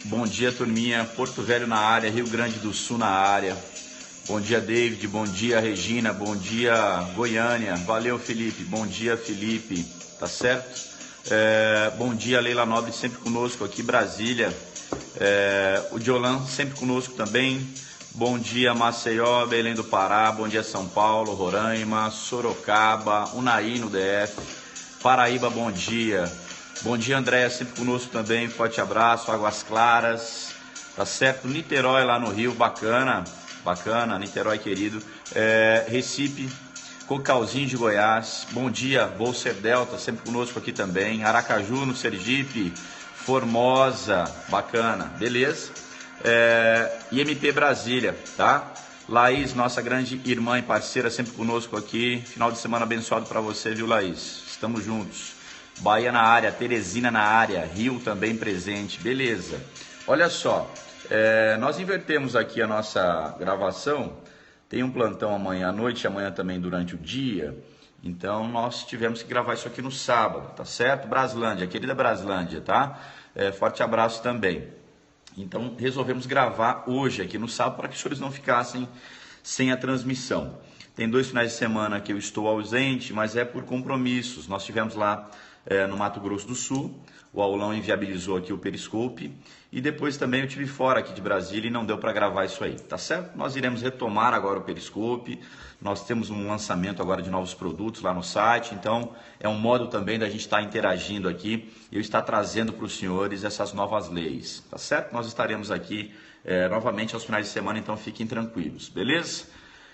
Bom dia, turminha. Porto Velho na área, Rio Grande do Sul na área. Bom dia, David. Bom dia, Regina. Bom dia, Goiânia. Valeu, Felipe. Bom dia, Felipe. Tá certo? Bom dia, Leila Nobre, sempre conosco aqui, Brasília. O Diolan sempre conosco também. Bom dia, Maceió, Belém do Pará. Bom dia, São Paulo, Roraima, Sorocaba, Unai no DF. Paraíba, bom dia. Bom dia, Andréia, sempre conosco também. Forte abraço. Águas Claras, tá certo? Niterói lá no Rio, bacana, Niterói querido. Recife, Cocalzinho de Goiás, bom dia. Bolser Delta, sempre conosco aqui também. Aracaju no Sergipe, Formosa, bacana, beleza? IMP Brasília, tá? Laís, nossa grande irmã e parceira, sempre conosco aqui. Final de semana abençoado para você, viu, Laís? Estamos juntos. Bahia na área, Teresina na área, Rio também presente, beleza. Olha só, nós invertemos aqui a nossa gravação, tem um plantão amanhã à noite, amanhã também durante o dia, então nós tivemos que gravar isso aqui no sábado, tá certo? Braslândia, querida Braslândia, tá? Forte abraço também. Então resolvemos gravar hoje aqui no sábado para que os senhores não ficassem sem a transmissão. Tem 2 finais de semana que eu estou ausente, mas é por compromissos. Nós tivemos lá no Mato Grosso do Sul, o aulão inviabilizou aqui o Periscope, e depois também eu estive fora aqui de Brasília e não deu para gravar isso aí, tá certo? Nós iremos retomar agora o Periscope, nós temos um lançamento agora de novos produtos lá no site, então é um modo também da gente estar interagindo aqui, e eu estar trazendo para os senhores essas novas leis, tá certo? Nós estaremos aqui novamente aos finais de semana, então fiquem tranquilos, beleza?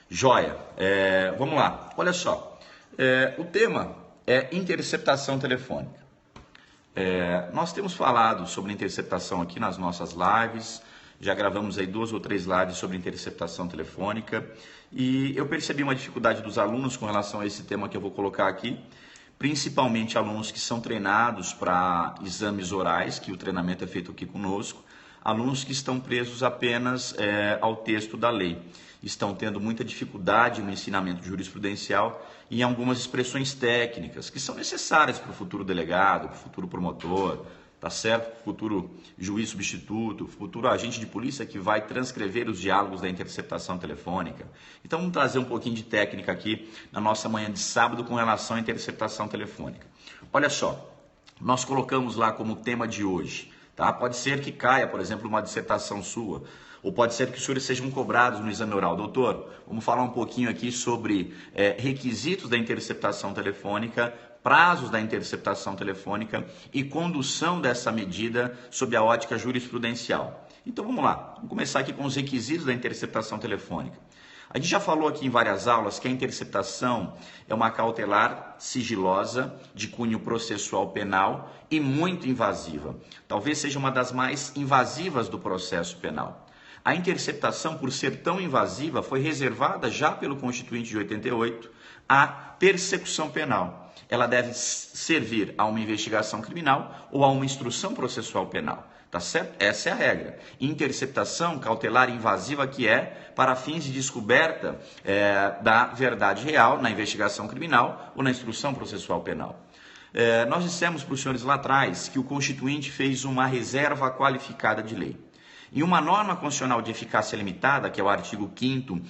Joia, vamos lá, olha só, o tema é interceptação telefônica. Nós temos falado sobre interceptação aqui nas nossas lives, já gravamos aí 2 ou 3 lives sobre interceptação telefônica, e eu percebi uma dificuldade dos alunos com relação a esse tema que eu vou colocar aqui, principalmente alunos que são treinados para exames orais, que o treinamento é feito aqui conosco, alunos que estão presos apenas ao texto da lei, estão tendo muita dificuldade no ensinamento jurisprudencial e em algumas expressões técnicas que são necessárias para o futuro delegado, para o futuro promotor, tá certo? Para o futuro juiz substituto, futuro agente de polícia que vai transcrever os diálogos da interceptação telefônica. Então vamos trazer um pouquinho de técnica aqui na nossa manhã de sábado com relação à interceptação telefônica. Olha só, nós colocamos lá como tema de hoje, tá? Pode ser que caia, por exemplo, uma dissertação sua, ou pode ser que os senhores sejam cobrados no exame oral. Doutor, vamos falar um pouquinho aqui sobre requisitos da interceptação telefônica, prazos da interceptação telefônica e condução dessa medida sob a ótica jurisprudencial. Então vamos lá, vamos começar aqui com os requisitos da interceptação telefônica. A gente já falou aqui em várias aulas que a interceptação é uma cautelar sigilosa, de cunho processual penal e muito invasiva. Talvez seja uma das mais invasivas do processo penal. A interceptação, por ser tão invasiva, foi reservada já pelo Constituinte de 88 à persecução penal. Ela deve servir a uma investigação criminal ou a uma instrução processual penal. Tá certo? Essa é a regra. Interceptação cautelar invasiva que é para fins de descoberta da verdade real na investigação criminal ou na instrução processual penal. Nós dissemos para os senhores lá atrás que o Constituinte fez uma reserva qualificada de lei. Em uma norma constitucional de eficácia limitada, que é o artigo 5º,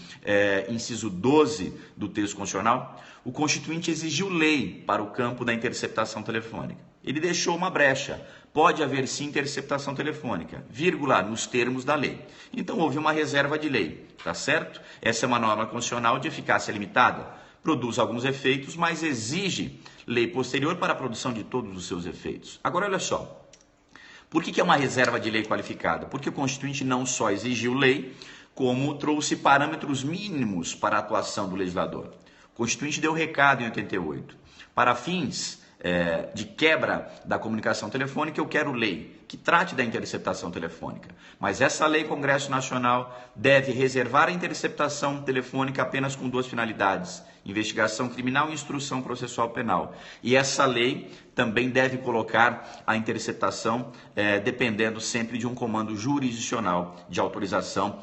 inciso 12 do texto constitucional, o Constituinte exigiu lei para o campo da interceptação telefônica. Ele deixou uma brecha. Pode haver sim interceptação telefônica, vírgula, nos termos da lei. Então houve uma reserva de lei, tá certo? Essa é uma norma constitucional de eficácia limitada. Produz alguns efeitos, mas exige lei posterior para a produção de todos os seus efeitos. Agora olha só. Por que é uma reserva de lei qualificada? Porque o Constituinte não só exigiu lei, como trouxe parâmetros mínimos para a atuação do legislador. O Constituinte deu recado em 88. Para fins de quebra da comunicação telefônica, eu quero lei que trate da interceptação telefônica. Mas essa lei, Congresso Nacional, deve reservar a interceptação telefônica apenas com 2 finalidades: investigação criminal e instrução processual penal. E essa lei também deve colocar a interceptação dependendo sempre de um comando jurisdicional de autorização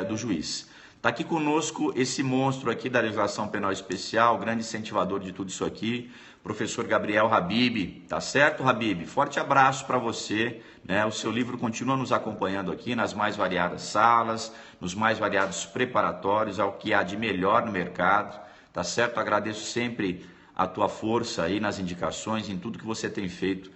do juiz. Está aqui conosco esse monstro aqui da legislação penal especial, grande incentivador de tudo isso aqui, professor Gabriel Habib, tá certo, Habib? Forte abraço para você, né? O seu livro continua nos acompanhando aqui nas mais variadas salas, nos mais variados preparatórios, ao que há de melhor no mercado, tá certo? Agradeço sempre a tua força aí nas indicações, em tudo que você tem feito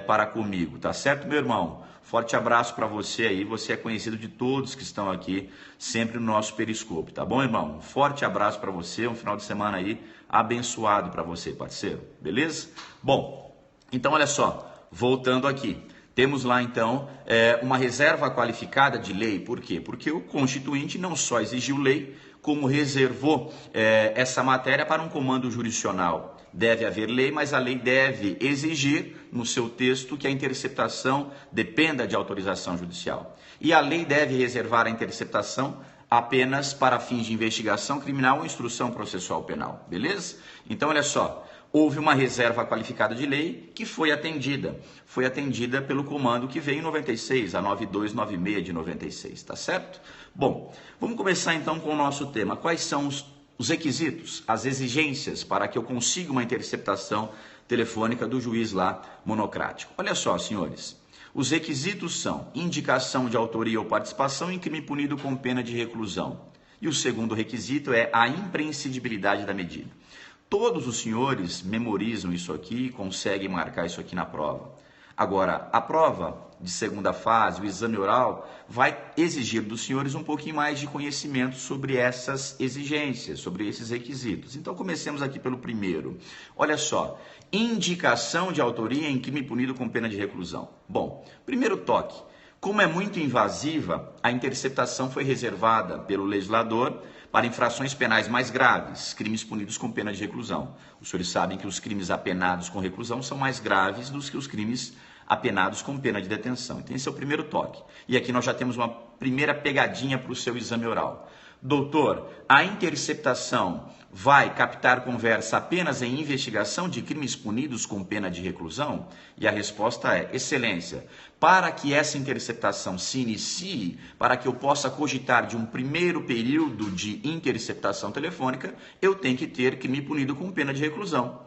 para comigo, tá certo, meu irmão? Forte abraço para você aí, você é conhecido de todos que estão aqui sempre no nosso Periscope, tá bom, irmão? Um forte abraço para você, um final de semana aí abençoado para você, parceiro, beleza? Bom, então olha só, voltando aqui, temos lá então uma reserva qualificada de lei, por quê? Porque o Constituinte não só exigiu lei, como reservou essa matéria para um comando jurisdicional. Deve haver lei, mas a lei deve exigir no seu texto que a interceptação dependa de autorização judicial. E a lei deve reservar a interceptação apenas para fins de investigação criminal ou instrução processual penal, beleza? Então, olha só, houve uma reserva qualificada de lei que foi atendida pelo comando que veio em 96, a 9296 de 96, tá certo? Bom, vamos começar então com o nosso tema. Quais são os requisitos, as exigências para que eu consiga uma interceptação telefônica do juiz lá monocrático? Olha só, senhores, os requisitos são indicação de autoria ou participação em crime punido com pena de reclusão. E o segundo requisito é a imprescindibilidade da medida. Todos os senhores memorizam isso aqui e conseguem marcar isso aqui na prova. Agora, a prova de segunda fase, o exame oral, vai exigir dos senhores um pouquinho mais de conhecimento sobre essas exigências, sobre esses requisitos. Então, comecemos aqui pelo primeiro. Olha só, indicação de autoria em crime punido com pena de reclusão. Bom, primeiro toque. Como é muito invasiva, a interceptação foi reservada pelo legislador para infrações penais mais graves, crimes punidos com pena de reclusão. Os senhores sabem que os crimes apenados com reclusão são mais graves do que os crimes apenados com pena de detenção. Então esse é o primeiro toque. E aqui nós já temos uma primeira pegadinha para o seu exame oral. Doutor, a interceptação vai captar conversa apenas em investigação de crimes punidos com pena de reclusão? E a resposta é, excelência, para que essa interceptação se inicie, para que eu possa cogitar de um primeiro período de interceptação telefônica, eu tenho que ter crime punido com pena de reclusão.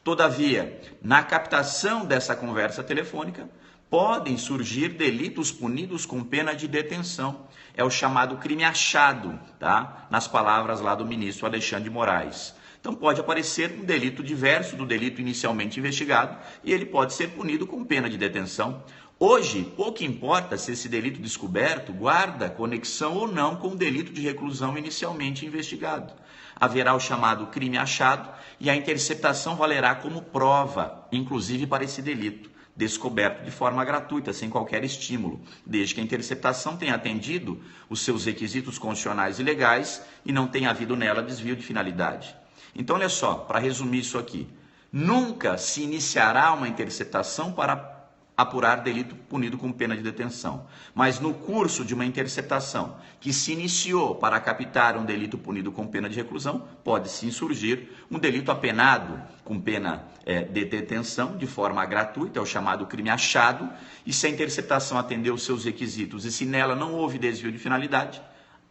Todavia, na captação dessa conversa telefônica, podem surgir delitos punidos com pena de detenção. É o chamado crime achado, tá? Nas palavras lá do ministro Alexandre de Moraes. Então pode aparecer um delito diverso do delito inicialmente investigado e ele pode ser punido com pena de detenção. Hoje, pouco importa se esse delito descoberto guarda conexão ou não com o delito de reclusão inicialmente investigado. Haverá o chamado crime achado e a interceptação valerá como prova, inclusive para esse delito, descoberto de forma gratuita, sem qualquer estímulo, desde que a interceptação tenha atendido os seus requisitos constitucionais e legais e não tenha havido nela desvio de finalidade. Então, olha só, para resumir isso aqui, nunca se iniciará uma interceptação para apurar delito punido com pena de detenção. Mas no curso de uma interceptação que se iniciou para captar um delito punido com pena de reclusão, pode sim surgir um delito apenado com pena de detenção de forma gratuita, é o chamado crime achado, e se a interceptação atendeu os seus requisitos e se nela não houve desvio de finalidade,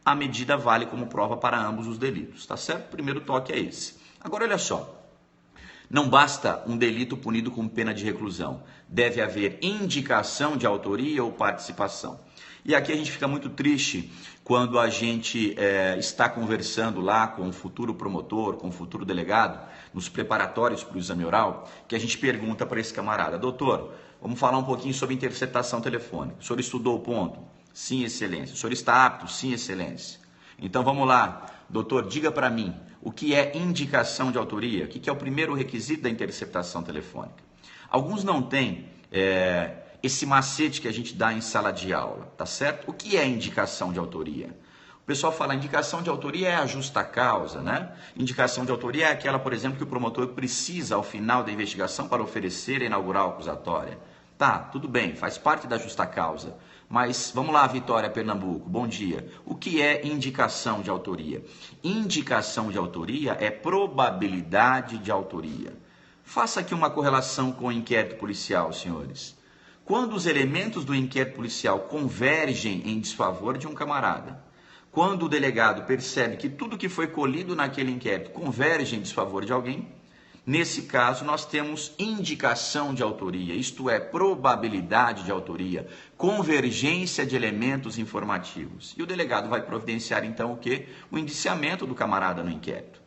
a medida vale como prova para ambos os delitos, tá certo? O primeiro toque é esse. Agora olha só. Não basta um delito punido com pena de reclusão, deve haver indicação de autoria ou participação. E aqui a gente fica muito triste quando a gente está conversando lá com o futuro promotor, com o futuro delegado, nos preparatórios para o exame oral, que a gente pergunta para esse camarada, doutor, vamos falar um pouquinho sobre interceptação telefônica. O senhor estudou o ponto? Sim, excelência. O senhor está apto? Sim, excelência. Então vamos lá, doutor, diga para mim, o que é indicação de autoria? O que é o primeiro requisito da interceptação telefônica? Alguns não têm esse macete que a gente dá em sala de aula, tá certo? O que é indicação de autoria? O pessoal fala, indicação de autoria é a justa causa, né? Indicação de autoria é aquela, por exemplo, que o promotor precisa ao final da investigação para oferecer e inaugurar a acusatória. Tá, tudo bem, faz parte da justa causa. Mas vamos lá, Vitória, Pernambuco, bom dia. O que é indicação de autoria? Indicação de autoria é probabilidade de autoria. Faça aqui uma correlação com o inquérito policial, senhores. Quando os elementos do inquérito policial convergem em desfavor de um camarada, quando o delegado percebe que tudo que foi colhido naquele inquérito converge em desfavor de alguém, Nesse caso, nós temos indicação de autoria, isto é, probabilidade de autoria, convergência de elementos informativos. E o delegado vai providenciar então o quê? O indiciamento do camarada no inquérito,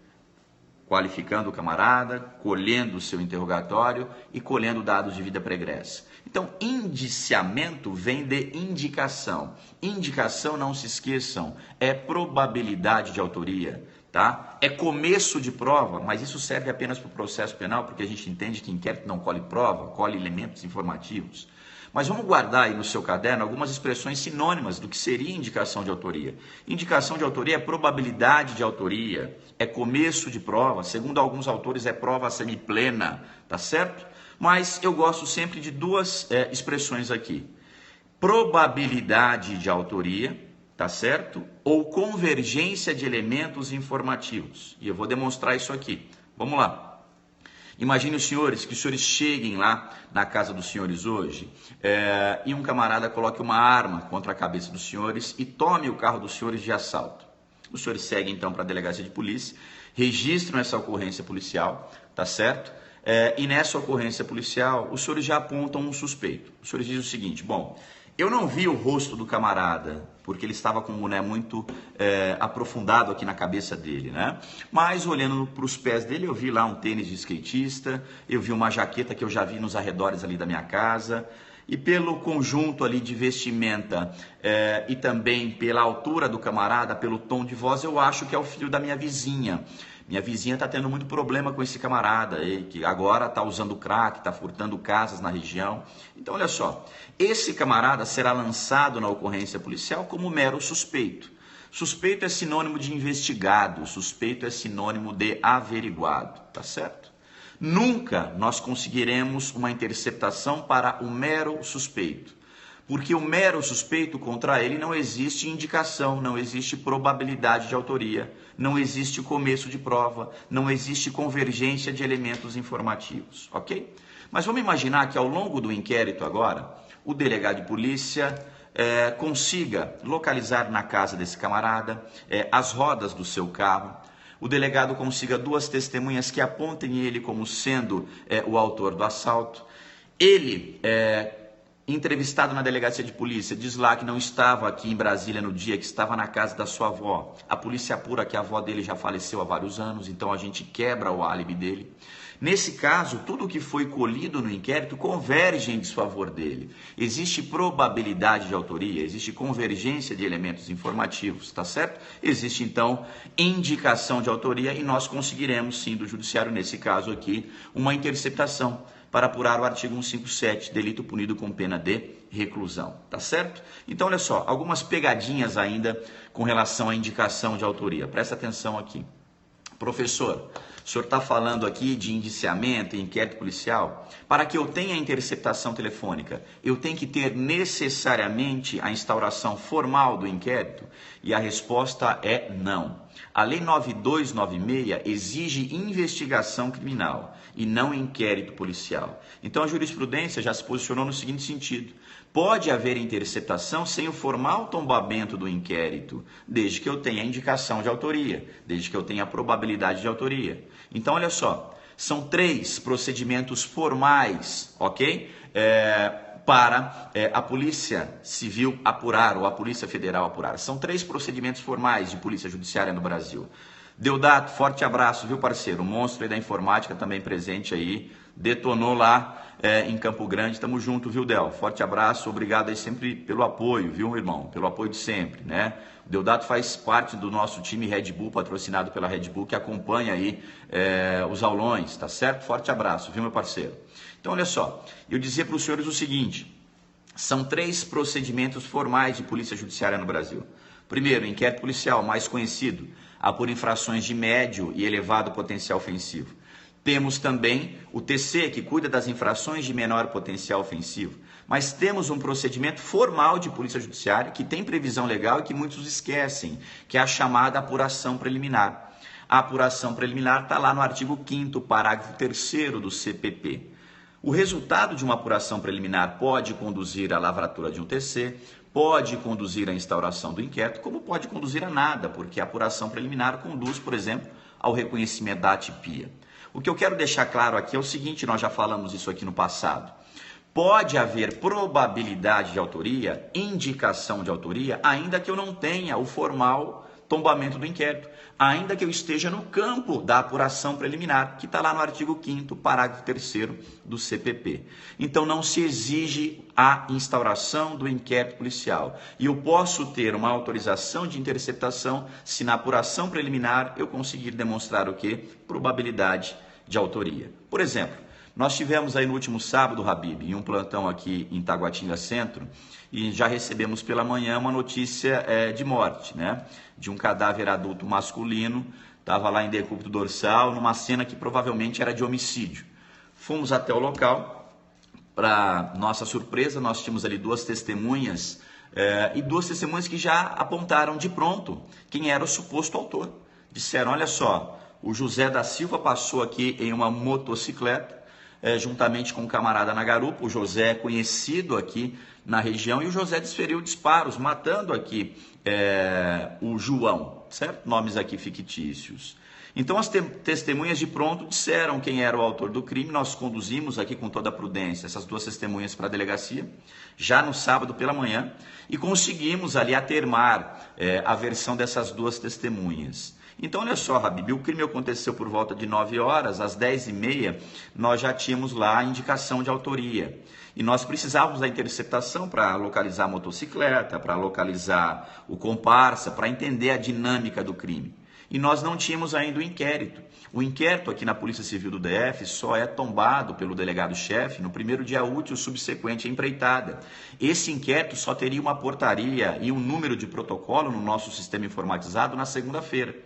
qualificando o camarada, colhendo o seu interrogatório e colhendo dados de vida pregressa. Então, indiciamento vem de indicação. Indicação, não se esqueçam, é probabilidade de autoria, tá? É começo de prova, mas isso serve apenas para o processo penal, porque a gente entende que inquérito não colhe prova, colhe elementos informativos. Mas vamos guardar aí no seu caderno algumas expressões sinônimas do que seria indicação de autoria. Indicação de autoria é probabilidade de autoria, é começo de prova, segundo alguns autores é prova semiplena, tá certo? Mas eu gosto sempre de duas expressões aqui. Probabilidade de autoria, tá certo? Ou convergência de elementos informativos. E eu vou demonstrar isso aqui. Vamos lá. Imagine os senhores, que os senhores cheguem lá na casa dos senhores hoje e um camarada coloque uma arma contra a cabeça dos senhores e tome o carro dos senhores de assalto. Os senhores seguem então para a delegacia de polícia, registram essa ocorrência policial, tá certo? E nessa ocorrência policial, os senhores já apontam um suspeito. Os senhores dizem o seguinte: bom, eu não vi o rosto do camarada, porque ele estava com um boné muito aprofundado aqui na cabeça dele, né? Mas olhando para os pés dele, eu vi lá um tênis de skatista, eu vi uma jaqueta que eu já vi nos arredores ali da minha casa, e pelo conjunto ali de vestimenta e também pela altura do camarada, pelo tom de voz, eu acho que é o filho da minha vizinha. Minha vizinha está tendo muito problema com esse camarada aí, que agora está usando crack, está furtando casas na região. Então, olha só, esse camarada será lançado na ocorrência policial como mero suspeito. Suspeito é sinônimo de investigado, suspeito é sinônimo de averiguado, tá certo? Nunca nós conseguiremos uma interceptação para o mero suspeito. Porque o mero suspeito, contra ele não existe indicação, não existe probabilidade de autoria, não existe começo de prova, não existe convergência de elementos informativos, ok? Mas vamos imaginar que ao longo do inquérito agora, o delegado de polícia consiga localizar na casa desse camarada as rodas do seu carro, o delegado consiga duas testemunhas que apontem ele como sendo o autor do assalto, ele entrevistado na delegacia de polícia, diz lá que não estava aqui em Brasília no dia, que estava na casa da sua avó. A polícia apura que a avó dele já faleceu há vários anos, então a gente quebra o álibi dele. Nesse caso, tudo o que foi colhido no inquérito converge em desfavor dele. Existe probabilidade de autoria, existe convergência de elementos informativos, tá certo? Existe, então, indicação de autoria e nós conseguiremos, sim, do judiciário, nesse caso aqui, uma interceptação para apurar o artigo 157, delito punido com pena de reclusão, tá certo? Então, olha só, algumas pegadinhas ainda com relação à indicação de autoria. Presta atenção aqui. Professor, o senhor está falando aqui de indiciamento e inquérito policial. Para que eu tenha interceptação telefônica, eu tenho que ter necessariamente a instauração formal do inquérito? E a resposta é não. A Lei 9296 exige investigação criminal e não inquérito policial. Então a jurisprudência já se posicionou no seguinte sentido: pode haver interceptação sem o formal tombamento do inquérito, desde que eu tenha indicação de autoria, desde que eu tenha probabilidade de autoria. Então olha só, são 3 procedimentos formais, ok? Para a Polícia Civil apurar ou a Polícia Federal apurar. São 3 procedimentos formais de polícia judiciária no Brasil. Deodato, forte abraço, viu, parceiro? O monstro aí da informática também presente aí, detonou lá em Campo Grande. Tamo junto, viu, Del? Forte abraço, obrigado aí sempre pelo apoio, viu, irmão? Pelo apoio de sempre, né? O Deodato faz parte do nosso time Red Bull, patrocinado pela Red Bull, que acompanha aí os aulões, tá certo? Forte abraço, viu, meu parceiro? Então, olha só, eu dizia para os senhores o seguinte: são 3 procedimentos formais de polícia judiciária no Brasil. Primeiro, inquérito policial, mais conhecido, por infrações de médio e elevado potencial ofensivo. Temos também o TC, que cuida das infrações de menor potencial ofensivo. Mas temos um procedimento formal de polícia judiciária que tem previsão legal e que muitos esquecem, que é a chamada apuração preliminar. A apuração preliminar está lá no artigo 5º, parágrafo 3º do CPP. O resultado de uma apuração preliminar pode conduzir à lavratura de um TC, pode conduzir à instauração do inquérito, como pode conduzir a nada, porque a apuração preliminar conduz, por exemplo, ao reconhecimento da atipia. O que eu quero deixar claro aqui é o seguinte, nós já falamos isso aqui no passado. Pode haver probabilidade de autoria, indicação de autoria, ainda que eu não tenha o formal tombamento do inquérito, ainda que eu esteja no campo da apuração preliminar, que está lá no artigo 5º, parágrafo 3º do CPP. Então não se exige a instauração do inquérito policial. E eu posso ter uma autorização de interceptação se na apuração preliminar eu conseguir demonstrar o quê? Probabilidade de autoria. Por exemplo, nós tivemos aí no último sábado, Habib, em um plantão aqui em Taguatinga Centro, e já recebemos pela manhã uma notícia de morte, né? De um cadáver adulto masculino, estava lá em decúbito dorsal, numa cena que provavelmente era de homicídio. Fomos até o local, para nossa surpresa, nós tínhamos ali duas testemunhas, e duas testemunhas que já apontaram de pronto quem era o suposto autor. Disseram, olha só, o José da Silva passou aqui em uma motocicleta, juntamente com um camarada na garupa. O José é conhecido aqui na região e o José desferiu disparos, matando aqui o João, certo? Nomes aqui fictícios. Então as testemunhas de pronto disseram quem era o autor do crime. Nós conduzimos aqui com toda a prudência essas duas testemunhas para a delegacia, já no sábado pela manhã, e conseguimos ali atermar a versão dessas duas testemunhas. Então, olha só, Habib, o crime aconteceu por volta de 9 horas, às 10h30, nós já tínhamos lá a indicação de autoria. E nós precisávamos da interceptação para localizar a motocicleta, para localizar o comparsa, para entender a dinâmica do crime. E nós não tínhamos ainda o inquérito. O inquérito aqui na Polícia Civil do DF só é tombado pelo delegado-chefe no primeiro dia útil subsequente à empreitada. Esse inquérito só teria uma portaria e um número de protocolo no nosso sistema informatizado na segunda-feira.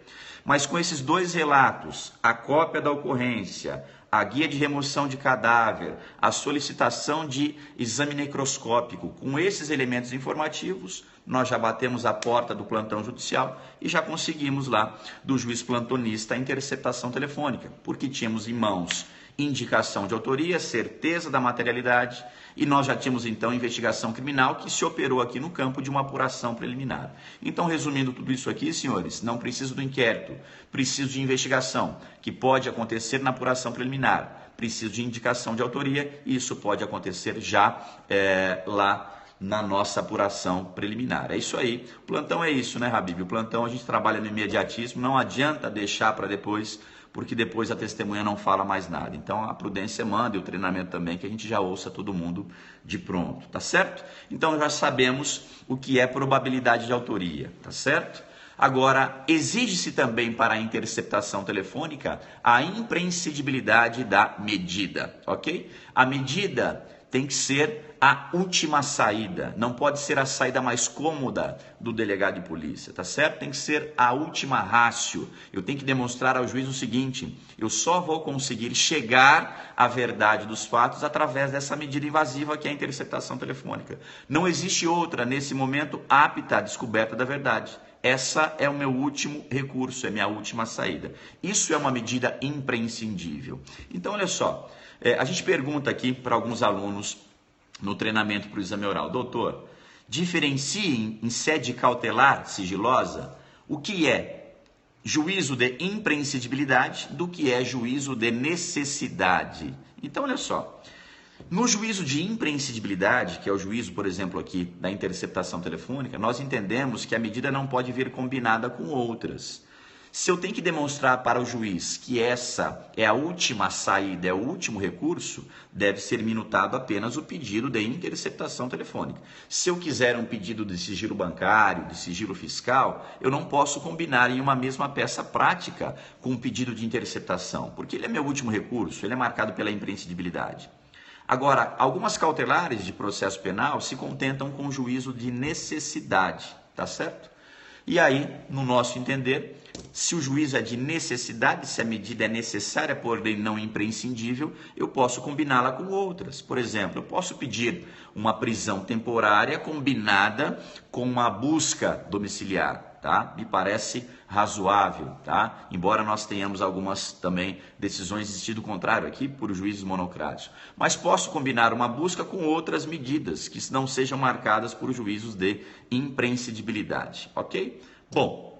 Mas com esses dois relatos, a cópia da ocorrência, a guia de remoção de cadáver, a solicitação de exame necroscópico, com esses elementos informativos, nós já batemos a porta do plantão judicial e já conseguimos lá do juiz plantonista a interceptação telefônica, porque tínhamos em mãos indicação de autoria, certeza da materialidade, e nós já tínhamos então investigação criminal que se operou aqui no campo de uma apuração preliminar. Então, resumindo tudo isso aqui, senhores, não preciso do inquérito, preciso de investigação, que pode acontecer na apuração preliminar, preciso de indicação de autoria, e isso pode acontecer já lá na nossa apuração preliminar. É isso aí. O plantão é isso, né, Habib? O plantão a gente trabalha no imediatismo, não adianta deixar para depois, porque depois a testemunha não fala mais nada. Então a prudência manda e o treinamento também, que a gente já ouça todo mundo de pronto, tá certo? Então já sabemos o que é probabilidade de autoria, tá certo? Agora, exige-se também para a interceptação telefônica a imprescindibilidade da medida, ok? A medida tem que ser a última saída, não pode ser a saída mais cômoda do delegado de polícia, tá certo? Tem que ser a última ratio. Eu tenho que demonstrar ao juiz o seguinte: eu só vou conseguir chegar à verdade dos fatos através dessa medida invasiva que é a interceptação telefônica. Não existe outra nesse momento apta à descoberta da verdade. Essa é o meu último recurso, é minha última saída. Isso é uma medida imprescindível. Então, olha só, a gente pergunta aqui para alguns alunos no treinamento para o exame oral: doutor, diferencie em sede cautelar sigilosa o que é juízo de imprescindibilidade do que é juízo de necessidade. Então, olha só, no juízo de imprescindibilidade, que é o juízo, por exemplo, aqui da interceptação telefônica, nós entendemos que a medida não pode vir combinada com outras. Se eu tenho que demonstrar para o juiz que essa é a última saída, é o último recurso, deve ser minutado apenas o pedido de interceptação telefônica. Se eu quiser um pedido de sigilo bancário, de sigilo fiscal, eu não posso combinar em uma mesma peça prática com um pedido de interceptação, porque ele é meu último recurso, ele é marcado pela imprescindibilidade. Agora, algumas cautelares de processo penal se contentam com o juízo de necessidade, tá certo? E aí, no nosso entender, se o juízo é de necessidade, se a medida é necessária, porém não imprescindível, eu posso combiná-la com outras. Por exemplo, eu posso pedir uma prisão temporária combinada com uma busca domiciliar, tá? Me parece razoável, tá? Embora nós tenhamos algumas também decisões de sentido contrário aqui por juízes monocráticos. Mas posso combinar uma busca com outras medidas que não sejam marcadas por juízos de imprescindibilidade, ok? Bom,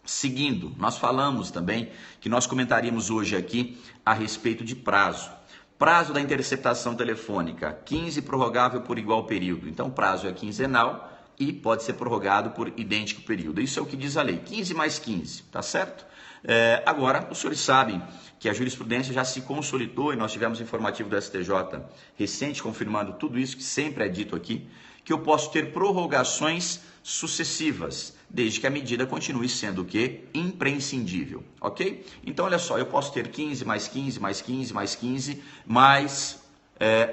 Seguindo, nós falamos também que nós comentaríamos hoje aqui a respeito de prazo. Prazo da interceptação telefônica, 15 prorrogável por igual período. Então, o prazo é quinzenal e pode ser prorrogado por idêntico período. Isso é o que diz a lei, 15 mais 15, tá certo? Agora, os senhores sabem que a jurisprudência já se consolidou e nós tivemos informativo do STJ recente confirmando tudo isso que sempre é dito aqui, que eu posso ter prorrogações sucessivas, desde que a medida continue sendo o quê? Imprescindível, ok? Então, olha só, eu posso ter 15 mais 15 mais 15 mais 15, mas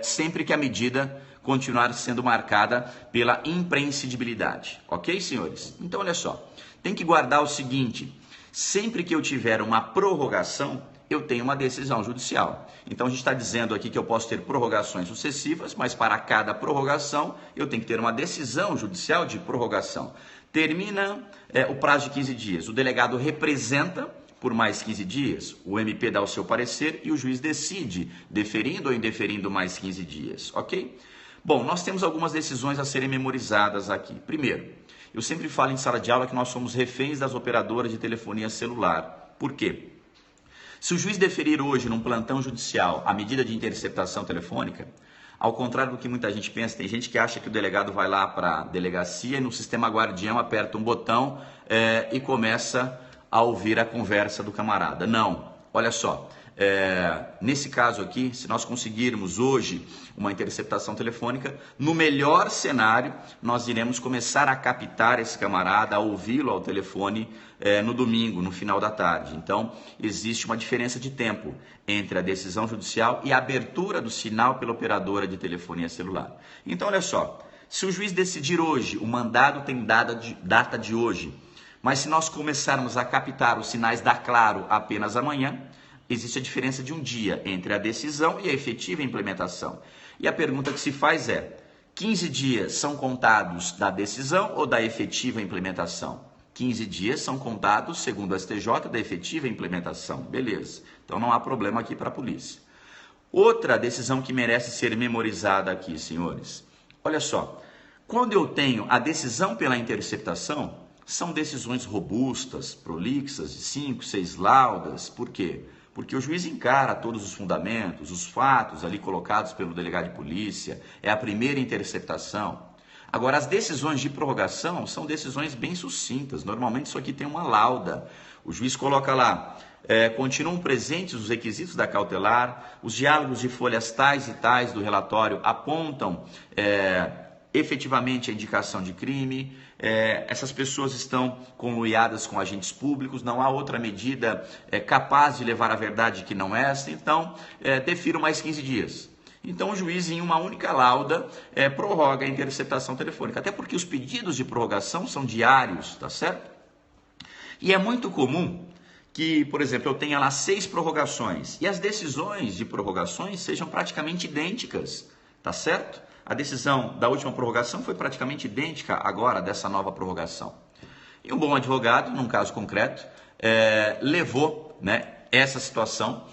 sempre que a medida continuar sendo marcada pela imprescindibilidade, ok, senhores? Então, olha só, tem que guardar o seguinte, sempre que eu tiver uma prorrogação, eu tenho uma decisão judicial. Então, a gente está dizendo aqui que eu posso ter prorrogações sucessivas, mas para cada prorrogação, eu tenho que ter uma decisão judicial de prorrogação. Termina o prazo de 15 dias, o delegado representa por mais 15 dias, o MP dá o seu parecer e o juiz decide, deferindo ou indeferindo mais 15 dias, ok? Bom, nós temos algumas decisões a serem memorizadas aqui. Primeiro, eu sempre falo em sala de aula que nós somos reféns das operadoras de telefonia celular. Por quê? Se o juiz deferir hoje, num plantão judicial, a medida de interceptação telefônica, ao contrário do que muita gente pensa, tem gente que acha que o delegado vai lá para a delegacia e no sistema guardião aperta um botão e começa a ouvir a conversa do camarada. Não, olha só, nesse caso aqui, se nós conseguirmos hoje uma interceptação telefônica, no melhor cenário, nós iremos começar a captar esse camarada, a ouvi-lo ao telefone no domingo, no final da tarde. Então, existe uma diferença de tempo entre a decisão judicial e a abertura do sinal pela operadora de telefonia celular. Então, olha só, se o juiz decidir hoje, o mandado tem data de hoje, mas se nós começarmos a captar os sinais da Claro apenas amanhã, existe a diferença de um dia entre a decisão e a efetiva implementação. E a pergunta que se faz é, 15 dias são contados da decisão ou da efetiva implementação? 15 dias são contados, segundo o STJ, da efetiva implementação. Beleza, então não há problema aqui para a polícia. Outra decisão que merece ser memorizada aqui, senhores. Olha só, quando eu tenho a decisão pela interceptação, são decisões robustas, prolixas, de 5, 6 laudas. Por quê? Porque o juiz encara todos os fundamentos, os fatos ali colocados pelo delegado de polícia, é a primeira interceptação. Agora, as decisões de prorrogação são decisões bem sucintas, normalmente isso aqui tem uma lauda. O juiz coloca lá, continuam presentes os requisitos da cautelar, os diálogos de folhas tais e tais do relatório apontam efetivamente a indicação de crime, essas pessoas estão conluiadas com agentes públicos, não há outra medida capaz de levar à verdade que não esta, então defiro mais 15 dias. Então o juiz, em uma única lauda, prorroga a interceptação telefônica, até porque os pedidos de prorrogação são diários, tá certo? E é muito comum que, por exemplo, eu tenha lá 6 prorrogações e as decisões de prorrogações sejam praticamente idênticas, tá certo? A decisão da última prorrogação foi praticamente idêntica agora dessa nova prorrogação. E um bom advogado, num caso concreto, levou essa situação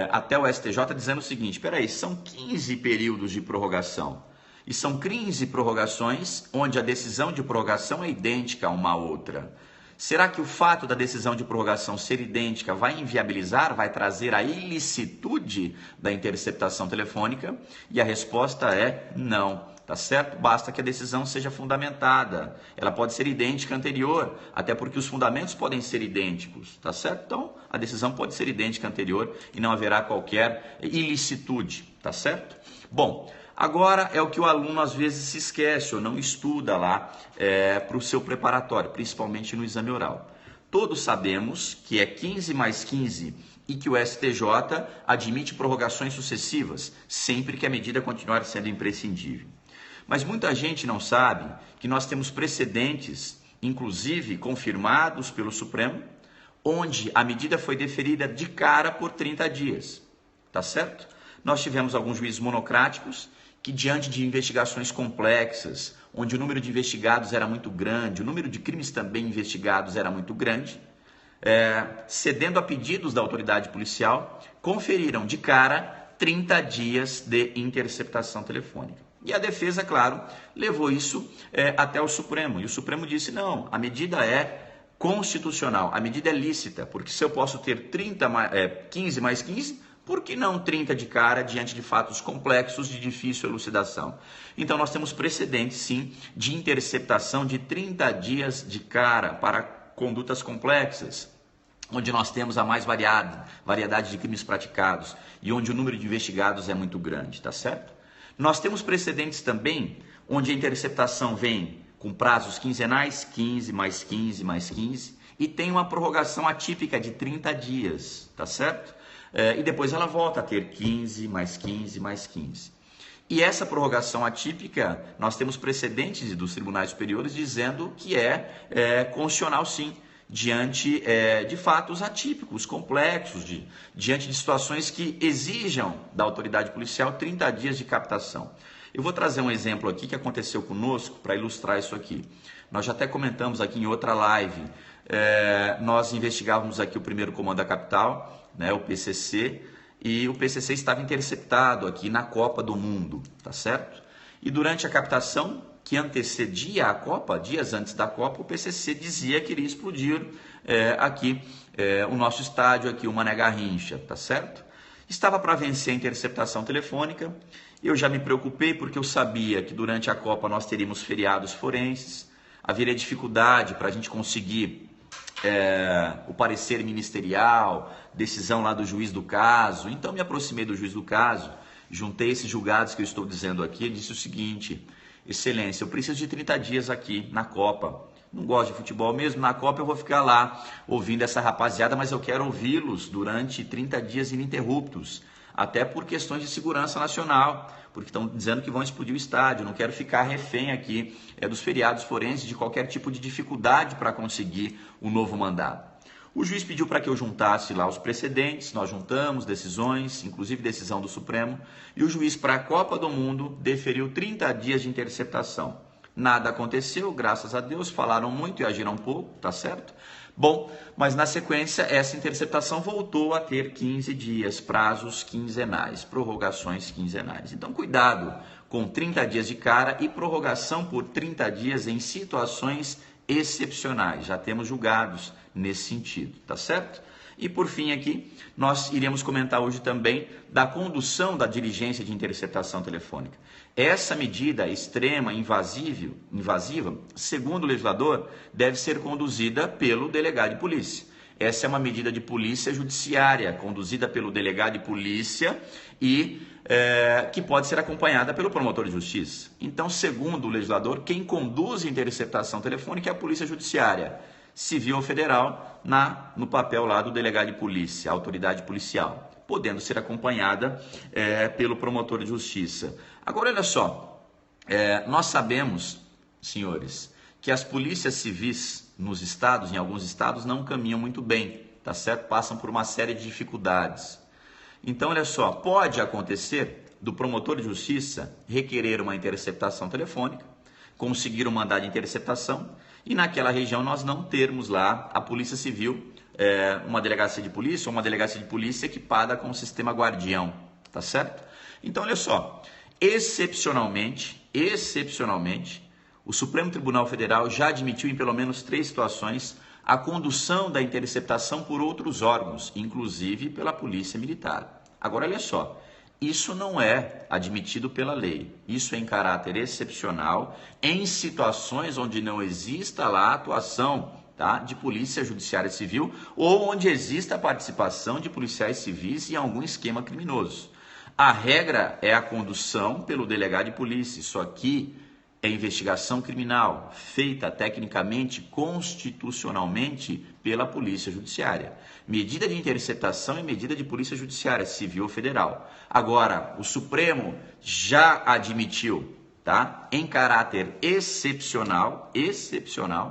até o STJ dizendo o seguinte, espera aí, são 15 períodos de prorrogação e são 15 prorrogações onde a decisão de prorrogação é idêntica a uma outra. Será que o fato da decisão de prorrogação ser idêntica vai inviabilizar, vai trazer a ilicitude da interceptação telefônica? E a resposta é não, tá certo? Basta que a decisão seja fundamentada. Ela pode ser idêntica à anterior, até porque os fundamentos podem ser idênticos, tá certo? Então, a decisão pode ser idêntica à anterior e não haverá qualquer ilicitude, tá certo? Bom, agora é o que o aluno às vezes se esquece ou não estuda lá para o seu preparatório, principalmente no exame oral. Todos sabemos que é 15 mais 15 e que o STJ admite prorrogações sucessivas, sempre que a medida continuar sendo imprescindível. Mas muita gente não sabe que nós temos precedentes, inclusive confirmados pelo Supremo, onde a medida foi deferida de cara por 30 dias, tá certo? Nós tivemos alguns juízes monocráticos que, diante de investigações complexas, onde o número de investigados era muito grande, o número de crimes também investigados era muito grande, cedendo a pedidos da autoridade policial, conferiram de cara 30 dias de interceptação telefônica. E a defesa, claro, levou isso até o Supremo. E o Supremo disse, não, a medida é constitucional. A medida é lícita, porque se eu posso ter 15 mais 15, por que não 30 de cara diante de fatos complexos de difícil elucidação? Então nós temos precedentes, sim, de interceptação de 30 dias de cara para condutas complexas, onde nós temos a mais variedade de crimes praticados e onde o número de investigados é muito grande, tá certo? Nós temos precedentes também onde a interceptação vem com prazos quinzenais, 15 mais 15 mais 15, e tem uma prorrogação atípica de 30 dias, tá certo? E depois ela volta a ter 15 mais 15 mais 15. E essa prorrogação atípica, nós temos precedentes dos tribunais superiores dizendo que é constitucional sim, diante de fatos atípicos, complexos, diante de situações que exijam da autoridade policial 30 dias de captação. Eu vou trazer um exemplo aqui que aconteceu conosco para ilustrar isso aqui. Nós já até comentamos aqui em outra live, nós investigávamos aqui o primeiro comando da capital, né, o PCC, e o PCC estava interceptado aqui na Copa do Mundo, tá certo? E durante a captação que antecedia a Copa, dias antes da Copa, o PCC dizia que iria explodir aqui o nosso estádio, aqui o Mané Garrincha, tá certo? Estava para vencer a interceptação telefônica. Eu já me preocupei porque eu sabia que durante a Copa nós teríamos feriados forenses, haveria dificuldade para a gente conseguir o parecer ministerial, decisão lá do juiz do caso. Então me aproximei do juiz do caso, juntei esses julgados que eu estou dizendo aqui e disse o seguinte: Excelência, eu preciso de 30 dias aqui na Copa. Não gosto de futebol mesmo, na Copa eu vou ficar lá ouvindo essa rapaziada, mas eu quero ouvi-los durante 30 dias ininterruptos. Até por questões de segurança nacional, porque estão dizendo que vão explodir o estádio. Não quero ficar refém aqui dos feriados forenses, de qualquer tipo de dificuldade para conseguir o novo mandado. O juiz pediu para que eu juntasse lá os precedentes, nós juntamos decisões, inclusive decisão do Supremo, e o juiz para a Copa do Mundo deferiu 30 dias de interceptação. Nada aconteceu, graças a Deus, falaram muito e agiram pouco, tá certo? Bom, mas na sequência essa interceptação voltou a ter 15 dias, prazos quinzenais, prorrogações quinzenais. Então cuidado com 30 dias de cara e prorrogação por 30 dias em situações excepcionais. Já temos julgados nesse sentido, tá certo? E por fim aqui, nós iremos comentar hoje também da condução da diligência de interceptação telefônica. Essa medida extrema, invasiva, segundo o legislador, deve ser conduzida pelo delegado de polícia. Essa é uma medida de polícia judiciária, conduzida pelo delegado de polícia e que pode ser acompanhada pelo promotor de justiça. Então, segundo o legislador, quem conduz a interceptação telefônica é a polícia judiciária, civil ou federal, no papel lá do delegado de polícia, autoridade policial, podendo ser acompanhada pelo promotor de justiça. Agora, olha só, nós sabemos, senhores, que as polícias civis nos estados, em alguns estados, não caminham muito bem, tá certo? Passam por uma série de dificuldades. Então, olha só, pode acontecer do promotor de justiça requerer uma interceptação telefônica, conseguir um mandado de interceptação e naquela região nós não termos lá a Polícia Civil, uma delegacia de polícia ou uma delegacia de polícia equipada com o sistema guardião, tá certo? Então, olha só, excepcionalmente, o Supremo Tribunal Federal já admitiu em pelo menos 3 situações a condução da interceptação por outros órgãos, inclusive pela Polícia Militar. Agora, olha só, isso não é admitido pela lei, isso é em caráter excepcional, em situações onde não exista lá a atuação, tá, de polícia judiciária civil ou onde exista a participação de policiais civis em algum esquema criminoso. A regra é a condução pelo delegado de polícia. Isso aqui é investigação criminal feita tecnicamente, constitucionalmente pela polícia judiciária. Medida de interceptação e medida de polícia judiciária, civil ou federal. Agora, o Supremo já admitiu, tá, em caráter excepcional,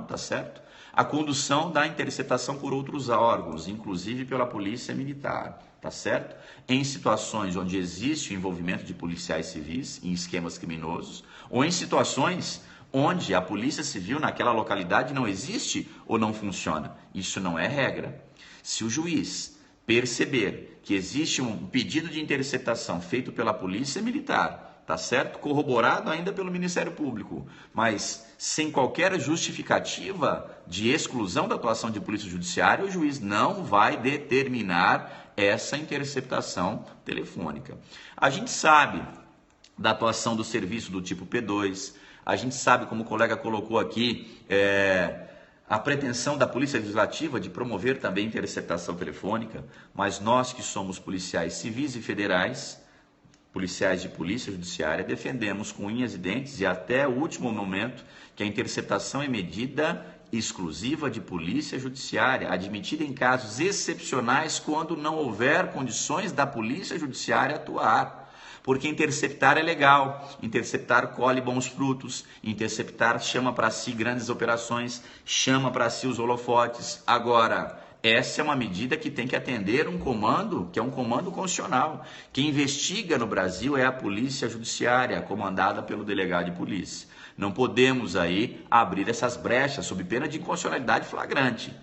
tá certo? A condução da interceptação por outros órgãos, inclusive pela polícia militar, tá certo? Em situações onde existe o envolvimento de policiais civis em esquemas criminosos, ou em situações onde a polícia civil naquela localidade não existe ou não funciona. Isso não é regra. Se o juiz perceber que existe um pedido de interceptação feito pela polícia militar tá certo? Corroborado ainda pelo Ministério Público, mas sem qualquer justificativa de exclusão da atuação de polícia judiciária, o juiz não vai determinar essa interceptação telefônica. A gente sabe da atuação do serviço do tipo P2, a gente sabe, como o colega colocou aqui, a pretensão da Polícia Legislativa de promover também interceptação telefônica, mas nós que somos policiais civis e federais, policiais de polícia judiciária, defendemos com unhas e dentes e até o último momento que a interceptação é medida exclusiva de polícia judiciária, admitida em casos excepcionais quando não houver condições da polícia judiciária atuar. Porque interceptar é legal, interceptar colhe bons frutos, interceptar chama para si grandes operações, chama para si os holofotes. Agora, essa é uma medida que tem que atender um comando, que é um comando constitucional. Quem investiga no Brasil é a Polícia Judiciária, comandada pelo delegado de polícia. Não podemos aí abrir essas brechas sob pena de inconstitucionalidade flagrante.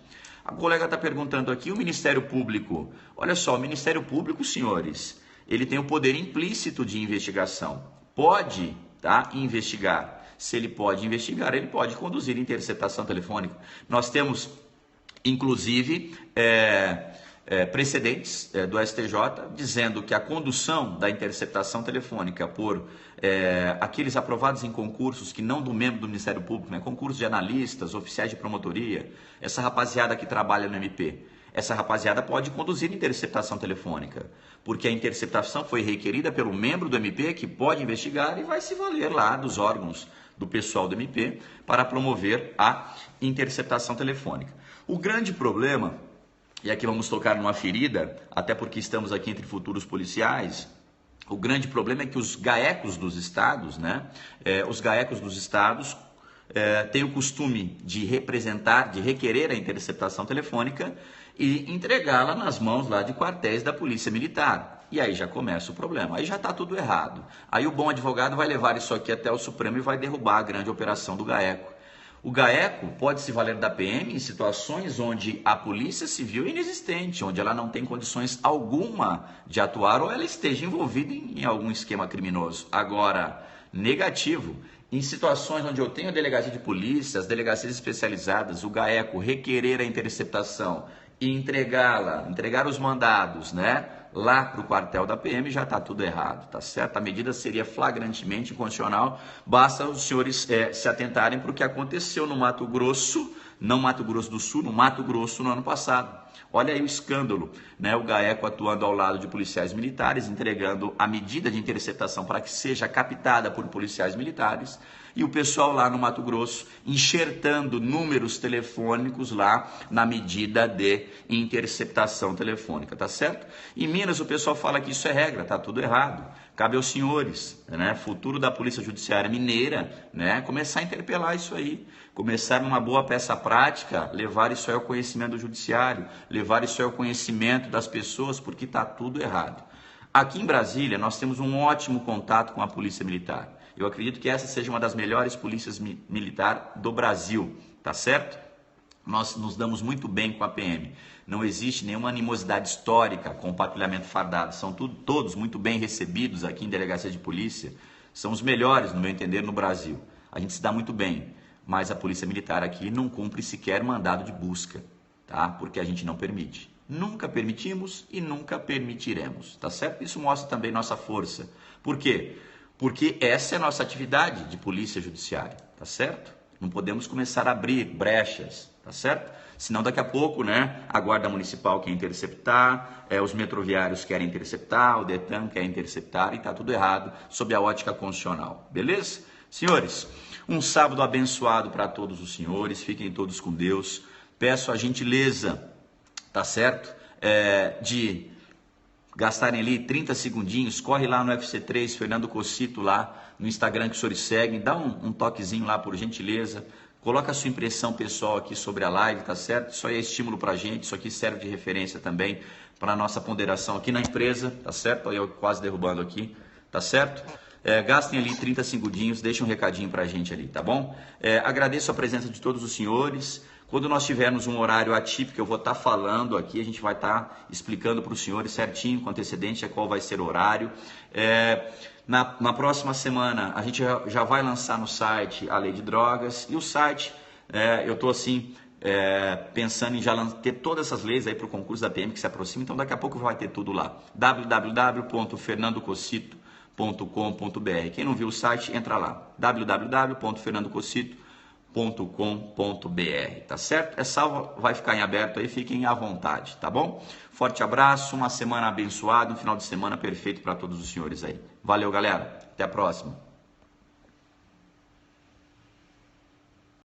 A colega está perguntando aqui, o Ministério Público. Olha só, o Ministério Público, senhores, ele tem o poder implícito de investigação. Pode, investigar. Se ele pode investigar, ele pode conduzir interceptação telefônica. Nós temos, inclusive, precedentes do STJ dizendo que a condução da interceptação telefônica por aqueles aprovados em concursos que não do membro do Ministério Público, né, concursos de analistas, oficiais de promotoria, essa rapaziada que trabalha no MP, essa rapaziada pode conduzir interceptação telefônica, porque a interceptação foi requerida pelo membro do MP que pode investigar e vai se valer lá dos órgãos do pessoal do MP para promover a interceptação telefônica. O grande problema, e aqui vamos tocar numa ferida, até porque estamos aqui entre futuros policiais, o grande problema é que os GAECos dos estados, os GAECos dos estados têm o costume de representar, de requerer a interceptação telefônica e entregá-la nas mãos lá de quartéis da Polícia Militar. E aí já começa o problema, aí já está tudo errado. Aí o bom advogado vai levar isso aqui até o Supremo e vai derrubar a grande operação do GAECO. O GAECO pode se valer da PM em situações onde a Polícia Civil é inexistente, onde ela não tem condições alguma de atuar ou ela esteja envolvida em algum esquema criminoso. Agora, negativo, em situações onde eu tenho a delegacia de polícia, as delegacias especializadas, o GAECO requerer a interceptação e entregar os mandados, lá para o quartel da PM, já está tudo errado, tá certo? A medida seria flagrantemente inconstitucional, basta os senhores se atentarem para o que aconteceu no Mato Grosso, não Mato Grosso do Sul, no Mato Grosso no ano passado. Olha aí o escândalo, o GAECO atuando ao lado de policiais militares, entregando a medida de interceptação para que seja captada por policiais militares, e o pessoal lá no Mato Grosso enxertando números telefônicos lá na medida de interceptação telefônica, tá certo? Em Minas o pessoal fala que isso é regra, tá tudo errado. Cabe aos senhores, futuro da Polícia Judiciária Mineira, começar a interpelar isso aí, começar numa boa peça prática, levar isso aí ao conhecimento do judiciário, levar isso aí ao conhecimento das pessoas, porque tá tudo errado. Aqui em Brasília nós temos um ótimo contato com a Polícia Militar. Eu acredito que essa seja uma das melhores polícias militares do Brasil, tá certo? Nós nos damos muito bem com a PM. Não existe nenhuma animosidade histórica com o patrulhamento fardado. São todos muito bem recebidos aqui em delegacia de polícia. São os melhores, no meu entender, no Brasil. A gente se dá muito bem, mas a Polícia Militar aqui não cumpre sequer mandado de busca, tá? Porque a gente não permite. Nunca permitimos e nunca permitiremos, tá certo? Isso mostra também nossa força. Por quê? Porque essa é a nossa atividade de polícia judiciária, tá certo? Não podemos começar a abrir brechas, tá certo? Senão daqui a pouco, a Guarda Municipal quer interceptar, os metroviários querem interceptar, o Detran quer interceptar e tá tudo errado sob a ótica constitucional, beleza? Senhores, um sábado abençoado para todos os senhores, fiquem todos com Deus. Peço a gentileza, tá certo? De gastarem ali 30 segundinhos, corre lá no FC3, Fernando Cocito lá no Instagram que os senhores seguem, dá um toquezinho lá por gentileza, coloca a sua impressão pessoal aqui sobre a live, tá certo? Isso aí é estímulo pra gente, isso aqui serve de referência também para a nossa ponderação aqui na empresa, tá certo? Eu quase derrubando aqui, tá certo? Gastem ali 30 segundinhos, deixem um recadinho pra gente ali, tá bom? Agradeço a presença de todos os senhores. Quando nós tivermos um horário atípico, eu vou estar falando aqui, a gente vai estar explicando para os senhores certinho, com antecedência, qual vai ser o horário. Na próxima semana a gente já vai lançar no site a lei de drogas e o site, eu estou assim pensando em já ter todas essas leis aí para o concurso da PM que se aproxima, então daqui a pouco vai ter tudo lá. www.fernandococito.com.br. Quem não viu o site, entra lá. www.fernandococito.com.br, tá certo? Essa aula vai ficar em aberto aí, fiquem à vontade, tá bom? Forte abraço, uma semana abençoada, um final de semana perfeito para todos os senhores aí. Valeu, galera. Até a próxima.